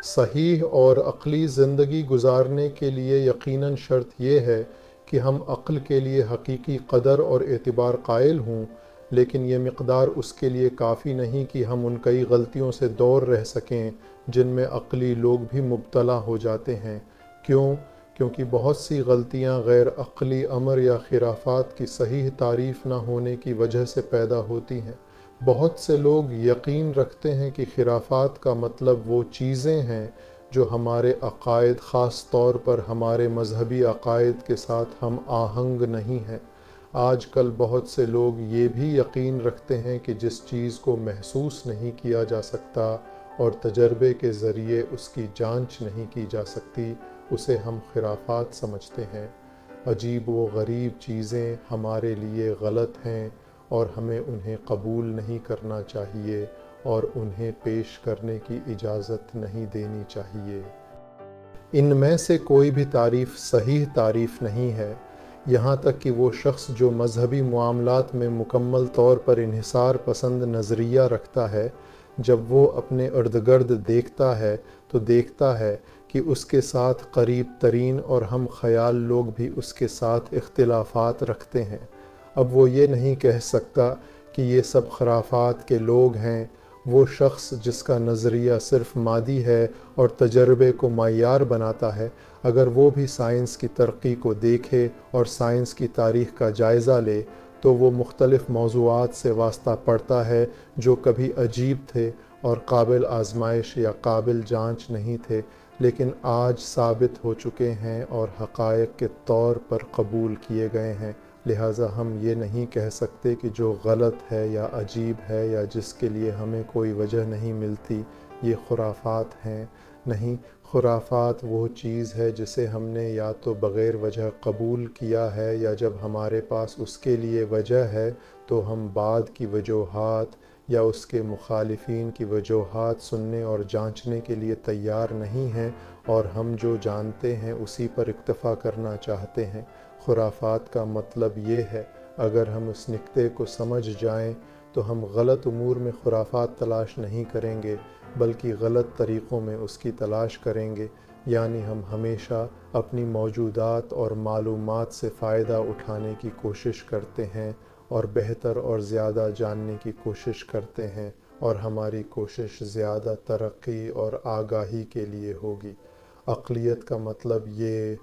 صحیح اور عقلی زندگی گزارنے کے لیے یقیناً شرط یہ ہے کہ ہم عقل کے لیے حقیقی قدر اور اعتبار قائل ہوں، لیکن یہ مقدار اس کے لیے کافی نہیں کہ ہم ان کئی غلطیوں سے دور رہ سکیں جن میں عقلی لوگ بھی مبتلا ہو جاتے ہیں۔ کیونکہ بہت سی غلطیاں غیر عقلی امر یا خرافات کی صحیح تعریف نہ ہونے کی وجہ سے پیدا ہوتی ہیں۔ بہت سے لوگ یقین رکھتے ہیں کہ خرافات کا مطلب وہ چیزیں ہیں جو ہمارے عقائد، خاص طور پر ہمارے مذہبی عقائد کے ساتھ ہم آہنگ نہیں ہیں۔ آج کل بہت سے لوگ یہ بھی یقین رکھتے ہیں کہ جس چیز کو محسوس نہیں کیا جا سکتا اور تجربے کے ذریعے اس کی جانچ نہیں کی جا سکتی، اسے ہم خرافات سمجھتے ہیں۔ عجیب و غریب چیزیں ہمارے لیے غلط ہیں اور ہمیں انہیں قبول نہیں کرنا چاہیے اور انہیں پیش کرنے کی اجازت نہیں دینی چاہیے۔ ان میں سے کوئی بھی تعریف صحیح تعریف نہیں ہے، یہاں تک کہ وہ شخص جو مذہبی معاملات میں مکمل طور پر انحصار پسند نظریہ رکھتا ہے، جب وہ اپنے ارد گرد دیکھتا ہے تو دیکھتا ہے کہ اس کے ساتھ قریب ترین اور ہم خیال لوگ بھی اس کے ساتھ اختلافات رکھتے ہیں۔ اب وہ یہ نہیں کہہ سکتا کہ یہ سب خرافات کے لوگ ہیں۔ وہ شخص جس کا نظریہ صرف مادی ہے اور تجربے کو معیار بناتا ہے، اگر وہ بھی سائنس کی ترقی کو دیکھے اور سائنس کی تاریخ کا جائزہ لے تو وہ مختلف موضوعات سے واسطہ پڑتا ہے جو کبھی عجیب تھے اور قابل آزمائش یا قابل جانچ نہیں تھے، لیکن آج ثابت ہو چکے ہیں اور حقائق کے طور پر قبول کیے گئے ہیں۔ لہٰذا ہم یہ نہیں کہہ سکتے کہ جو غلط ہے یا عجیب ہے یا جس کے لیے ہمیں کوئی وجہ نہیں ملتی، یہ خرافات ہیں۔ نہیں، خرافات وہ چیز ہے جسے ہم نے یا تو بغیر وجہ قبول کیا ہے، یا جب ہمارے پاس اس کے لیے وجہ ہے تو ہم بعد کی وجوہات یا اس کے مخالفین کی وجوہات سننے اور جانچنے کے لیے تیار نہیں ہیں، اور ہم جو جانتے ہیں اسی پر اکتفا کرنا چاہتے ہیں۔ خرافات کا مطلب یہ ہے، اگر ہم اس نکتے کو سمجھ جائیں تو ہم غلط امور میں خرافات تلاش نہیں کریں گے بلکہ غلط طریقوں میں اس کی تلاش کریں گے، یعنی ہم ہمیشہ اپنی موجودات اور معلومات سے فائدہ اٹھانے کی کوشش کرتے ہیں اور بہتر اور زیادہ جاننے کی کوشش کرتے ہیں، اور ہماری کوشش زیادہ ترقی اور آگاہی کے لیے ہوگی۔ عقلیت کا مطلب یہ